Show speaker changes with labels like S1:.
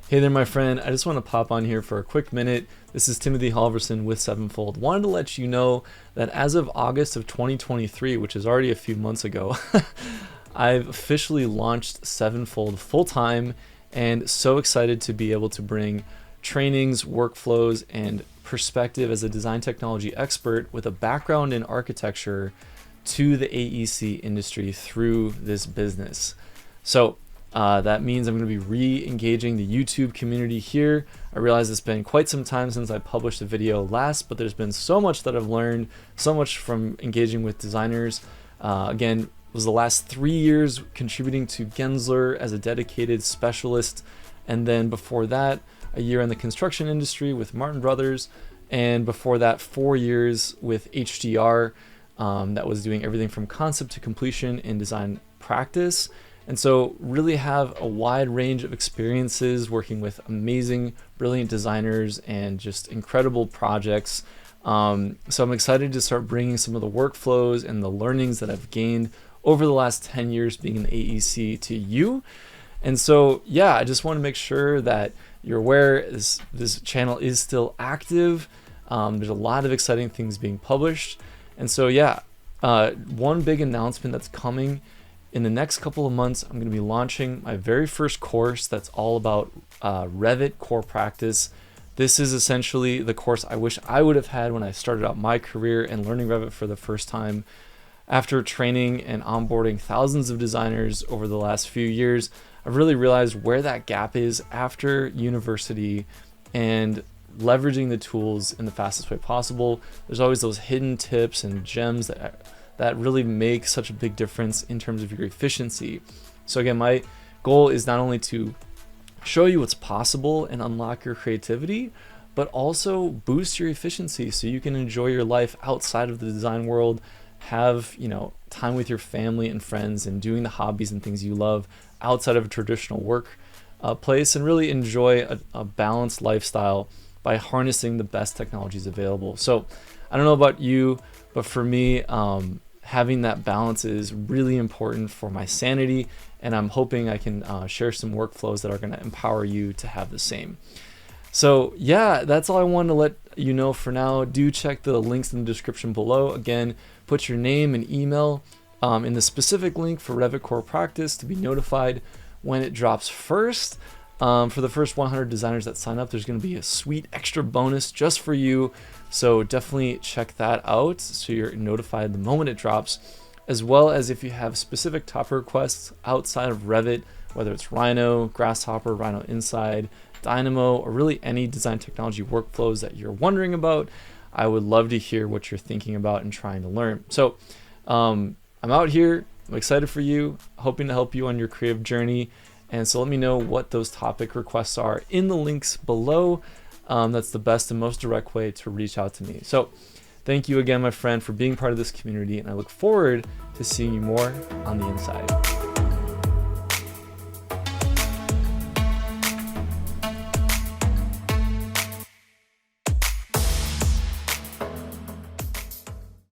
S1: Hey there, my friend. I just want to pop on here for a quick minute. This is Timothy Halvorson with Sevenfold. Wanted to let you know that as of August of 2023, which is already a few months ago, I've officially launched Sevenfold full-time, and so excited to be able to bring trainings, workflows, and perspective as a design technology expert with a background in architecture to the AEC industry through this business. So that means I'm going to be re-engaging the YouTube community here. I realize it's been quite some time since I published a video last, but there's been so much that I've learned, so much from engaging with designers. Again, it was the last 3 years contributing to Gensler as a dedicated specialist, and then before that, a year in the construction industry with Martin Brothers, and before that, 4 years with HDR that was doing everything from concept to completion in design practice. And so really have a wide range of experiences working with amazing, brilliant designers and just incredible projects. So I'm excited to start bringing some of the workflows and the learnings that I've gained over the last 10 years being in the AEC to you. And so, yeah, I just want to make sure that you're aware this channel is still active. There's a lot of exciting things being published. And so, yeah, one big announcement that's coming in the next couple of months, I'm going to be launching my very first course that's all about Revit core practice. This is essentially the course I wish I would have had when I started out my career and learning Revit for the first time. After training and onboarding thousands of designers over the last few years, I've really realized where that gap is after university and leveraging the tools in the fastest way possible. There's always those hidden tips and gems that really make such a big difference in terms of your efficiency. So again, my goal is not only to show you what's possible and unlock your creativity, but also boost your efficiency so you can enjoy your life outside of the design world, have, time with your family and friends and doing the hobbies and things you love outside of a traditional work place, and really enjoy a balanced lifestyle by harnessing the best technologies available. So I don't know about you, but for me, having that balance is really important for my sanity, and I'm hoping I can share some workflows that are going to empower you to have the same. So yeah, that's all I wanted to let you know for now. Do check the links in the description below. Again, put your name and email in the specific link for Revit Core Practice to be notified when it drops first. For the first 100 designers that sign up, there's going to be a sweet extra bonus just for you. So definitely check that out so you're notified the moment it drops, as well as if you have specific topic requests outside of Revit, whether it's Rhino, Grasshopper, Rhino Inside, Dynamo, or really any design technology workflows that you're wondering about. I would love to hear what you're thinking about and trying to learn. So I'm out here. I'm excited for you, hoping to help you on your creative journey. And so let me know what those topic requests are in the links below. That's the best and most direct way to reach out to me. So thank you again, my friend, for being part of this community, and I look forward to seeing you more on the inside.